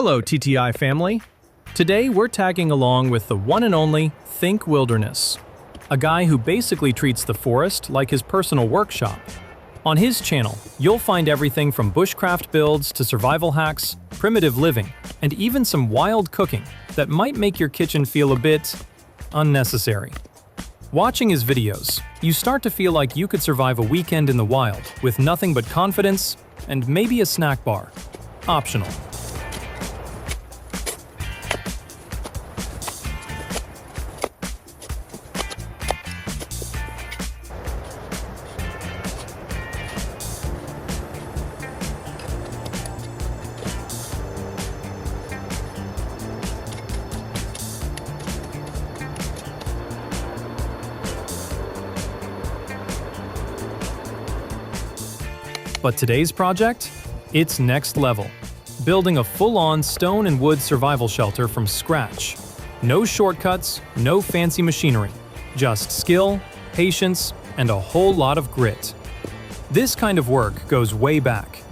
Hello, TTI family. Today we're tagging along with the one and only Think Wilderness, a guy who basically treats the forest like his personal workshop. On his channel, you'll find everything from bushcraft builds to survival hacks, primitive living, and even some wild cooking that might make your kitchen feel a bit unnecessary. Watching his videos, you start to feel like you could survive a weekend in the wild with nothing but confidence and maybe a snack bar. Optional. But today's project? It's next level. Building a full-on stone and wood survival shelter from scratch. No shortcuts, no fancy machinery. Just skill, patience, and a whole lot of grit. This kind of work goes way back.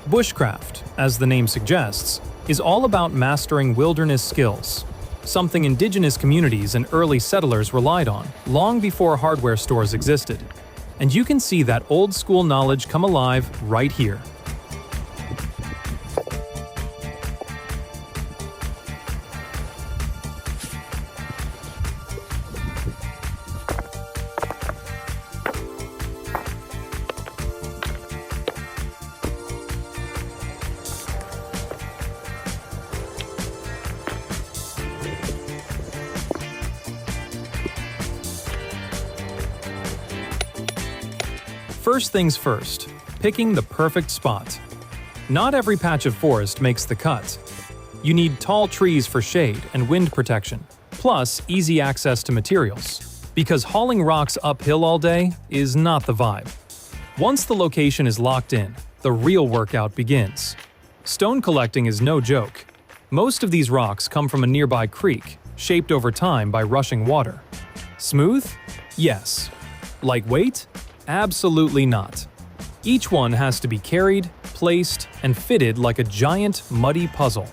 Bushcraft, as the name suggests, is all about mastering wilderness skills. Something indigenous communities and early settlers relied on, long before hardware stores existed. And you can see that old-school knowledge come alive right here. First things first, picking the perfect spot. Not every patch of forest makes the cut. You need tall trees for shade and wind protection, plus easy access to materials, because hauling rocks uphill all day is not the vibe. Once the location is locked in, the real workout begins. Stone collecting is no joke. Most of these rocks come from a nearby creek, shaped over time by rushing water. Smooth? Yes. Lightweight? Absolutely not. Each one has to be carried, placed, and fitted like a giant, muddy puzzle.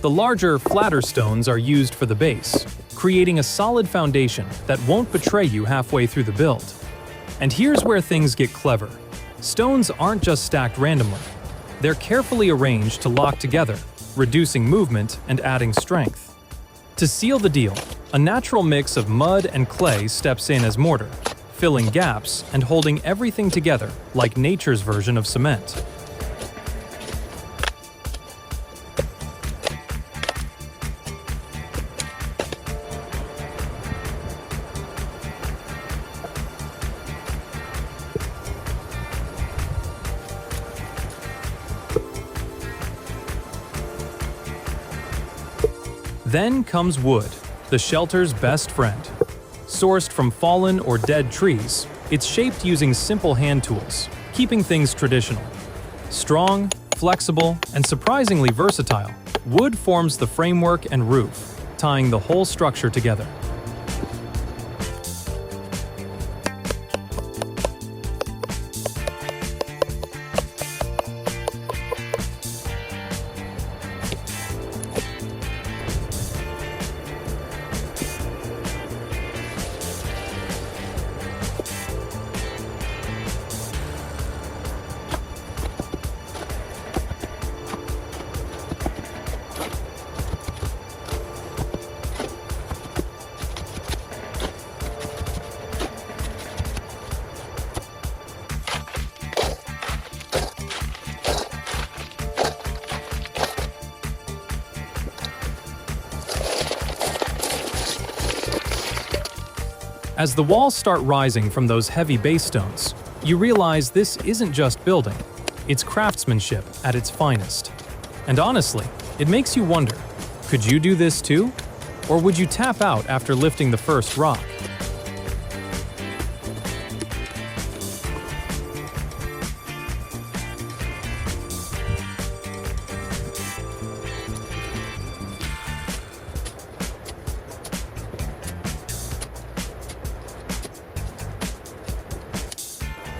The larger, flatter stones are used for the base, creating a solid foundation that won't betray you halfway through the build. And here's where things get clever. Stones aren't just stacked randomly. They're carefully arranged to lock together, reducing movement and adding strength. To seal the deal, a natural mix of mud and clay steps in as mortar, filling gaps and holding everything together like nature's version of cement. Then comes wood, the shelter's best friend. Sourced from fallen or dead trees, it's shaped using simple hand tools, keeping things traditional. Strong, flexible, and surprisingly versatile, wood forms the framework and roof, tying the whole structure together. As the walls start rising from those heavy base stones, You realize this isn't just building, it's craftsmanship at its finest. And honestly, it makes you wonder, could you do this too? Or would you tap out after lifting the first rock?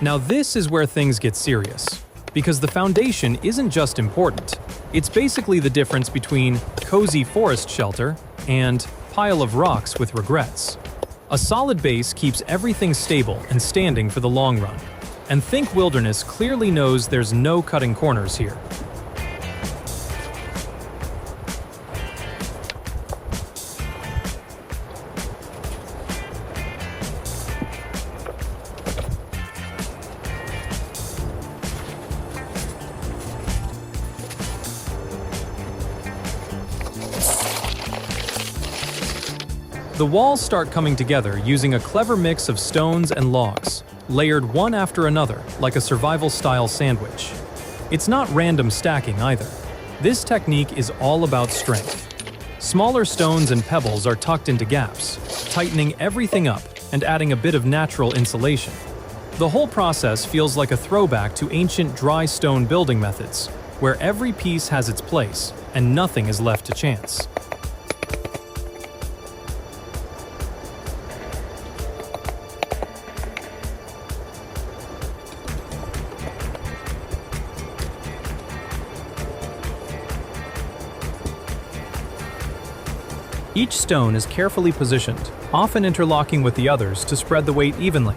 Now this is where things get serious, because the foundation isn't just important, it's basically the difference between cozy forest shelter and pile of rocks with regrets. A solid base keeps everything stable and standing for the long run, and Think Wilderness clearly knows there's no cutting corners here. The walls start coming together using a clever mix of stones and logs, layered one after another like a survival-style sandwich. It's not random stacking either. This technique is all about strength. Smaller stones and pebbles are tucked into gaps, tightening everything up and adding a bit of natural insulation. The whole process feels like a throwback to ancient dry stone building methods, where every piece has its place and nothing is left to chance. Each stone is carefully positioned, often interlocking with the others to spread the weight evenly.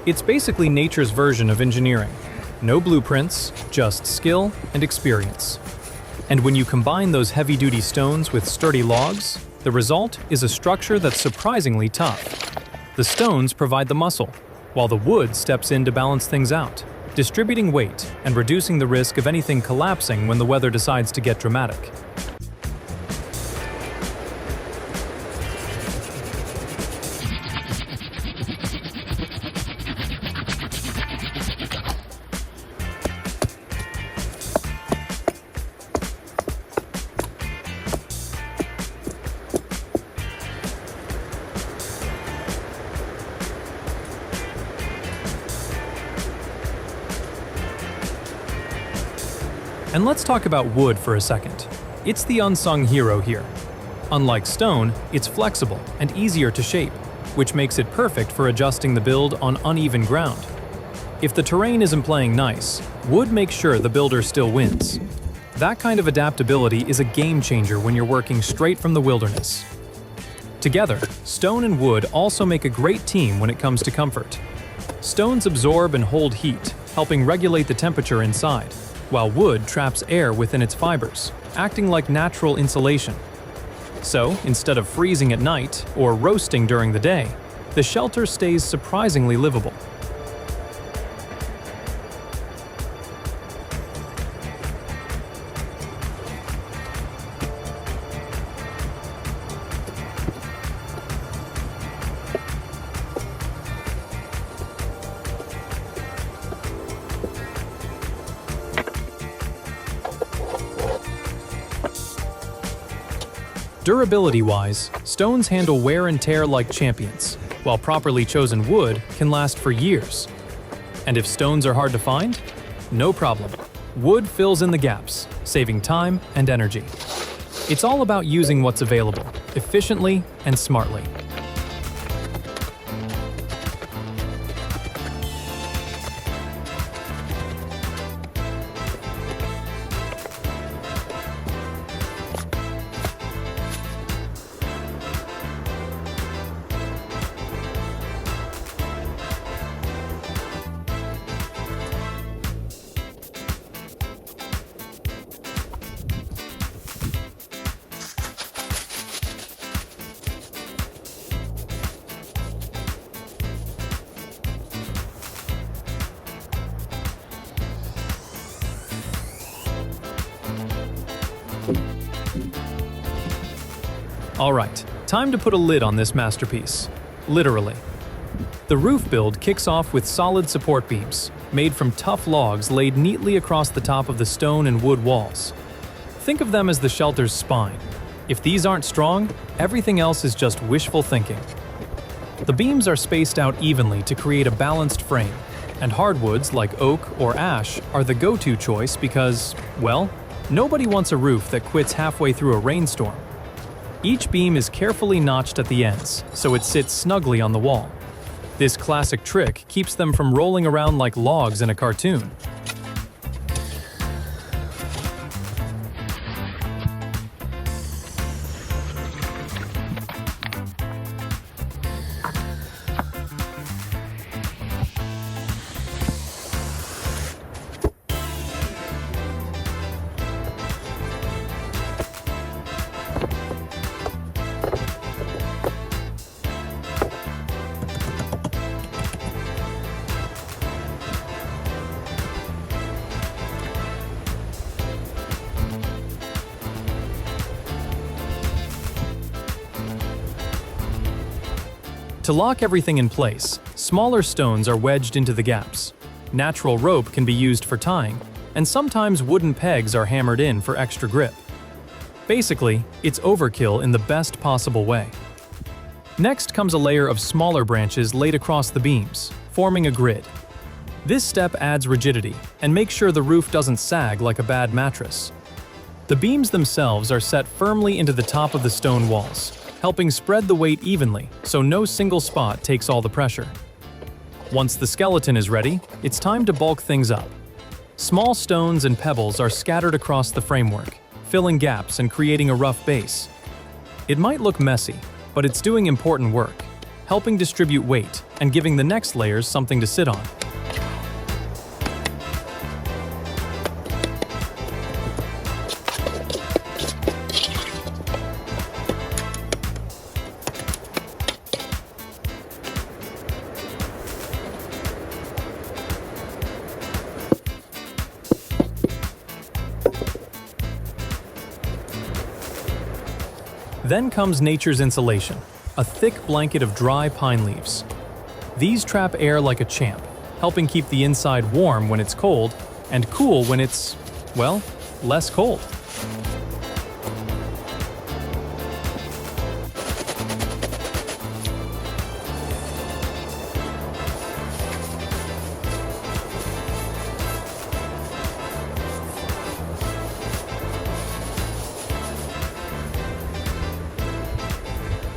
It's basically nature's version of engineering. No blueprints, just skill and experience. And when you combine those heavy-duty stones with sturdy logs, the result is a structure that's surprisingly tough. The stones provide the muscle, while the wood steps in to balance things out, distributing weight and reducing the risk of anything collapsing when the weather decides to get dramatic. And let's talk about wood for a second. It's the unsung hero here. Unlike stone, it's flexible and easier to shape, which makes it perfect for adjusting the build on uneven ground. If the terrain isn't playing nice, wood makes sure the builder still wins. That kind of adaptability is a game changer when you're working straight from the wilderness. Together, stone and wood also make a great team when it comes to comfort. Stones absorb and hold heat, helping regulate the temperature inside, while wood traps air within its fibers, acting like natural insulation. So, instead of freezing at night or roasting during the day, the shelter stays surprisingly livable. Durability-wise, stones handle wear and tear like champions, while properly chosen wood can last for years. And if stones are hard to find? No problem. Wood fills in the gaps, saving time and energy. It's all about using what's available, efficiently and smartly. Alright, time to put a lid on this masterpiece. Literally. The roof build kicks off with solid support beams, made from tough logs laid neatly across the top of the stone and wood walls. Think of them as the shelter's spine. If these aren't strong, everything else is just wishful thinking. The beams are spaced out evenly to create a balanced frame, and hardwoods like oak or ash are the go-to choice because, well, nobody wants a roof that quits halfway through a rainstorm. Each beam is carefully notched at the ends, so it sits snugly on the wall. This classic trick keeps them from rolling around like logs in a cartoon. To lock everything in place, smaller stones are wedged into the gaps. Natural rope can be used for tying, and sometimes wooden pegs are hammered in for extra grip. Basically, it's overkill in the best possible way. Next comes a layer of smaller branches laid across the beams, forming a grid. This step adds rigidity and makes sure the roof doesn't sag like a bad mattress. The beams themselves are set firmly into the top of the stone walls, helping spread the weight evenly so no single spot takes all the pressure. Once the skeleton is ready, it's time to bulk things up. Small stones and pebbles are scattered across the framework, filling gaps and creating a rough base. It might look messy, but it's doing important work, helping distribute weight and giving the next layers something to sit on. Then comes nature's insulation, a thick blanket of dry pine leaves. These trap air like a champ, helping keep the inside warm when it's cold and cool when it's, well, less cold.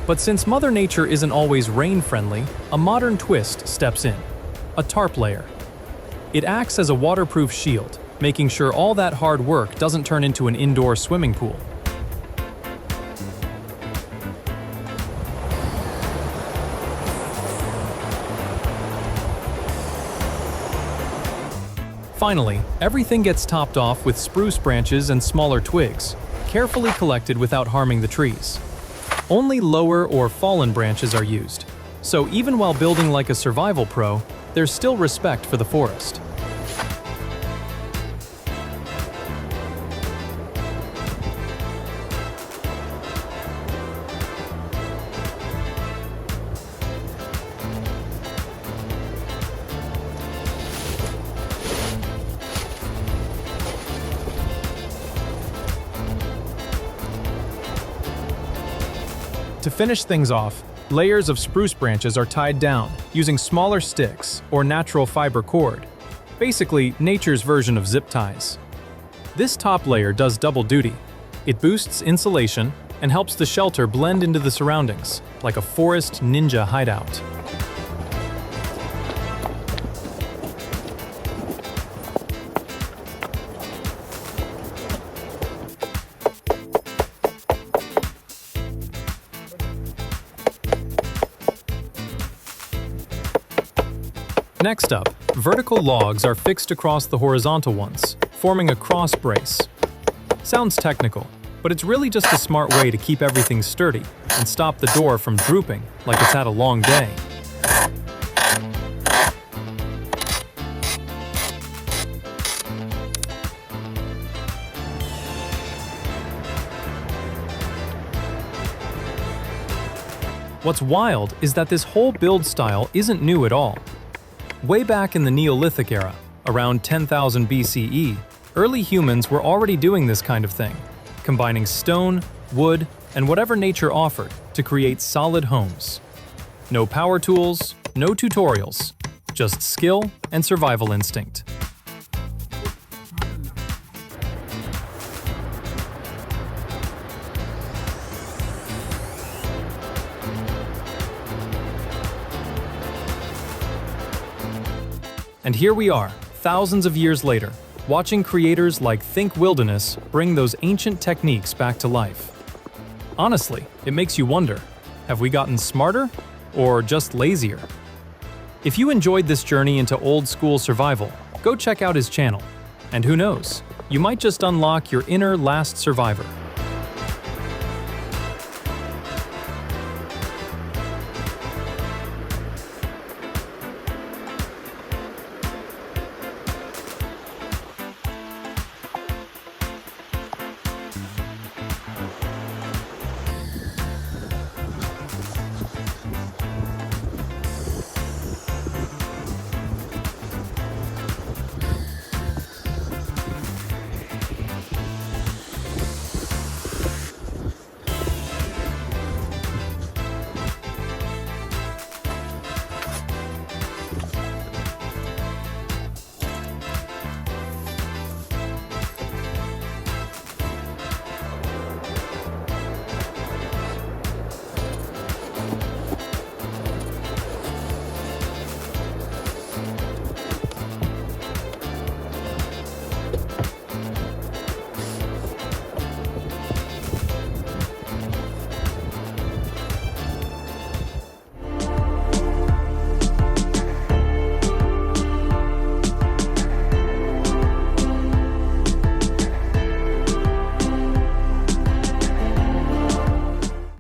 But since Mother Nature isn't always rain-friendly, a modern twist steps in: a tarp layer. It acts as a waterproof shield, making sure all that hard work doesn't turn into an indoor swimming pool. Finally, everything gets topped off with spruce branches and smaller twigs, carefully collected without harming the trees. Only lower or fallen branches are used, so even while building like a survival pro, there's still respect for the forest. To finish things off, layers of spruce branches are tied down using smaller sticks or natural fiber cord, basically nature's version of zip ties. This top layer does double duty. It boosts insulation and helps the shelter blend into the surroundings, like a forest ninja hideout. Next up, vertical logs are fixed across the horizontal ones, forming a cross brace. Sounds technical, but it's really just a smart way to keep everything sturdy and stop the door from drooping like it's had a long day. What's wild is that this whole build style isn't new at all. Way back in the Neolithic era, around 10,000 BCE, early humans were already doing this kind of thing, combining stone, wood, and whatever nature offered to create solid homes. No power tools, no tutorials, just skill and survival instinct. And here we are, thousands of years later, watching creators like Think Wilderness bring those ancient techniques back to life. Honestly, it makes you wonder, have we gotten smarter or just lazier? If you enjoyed this journey into old-school survival, go check out his channel. And who knows, you might just unlock your inner last survivor.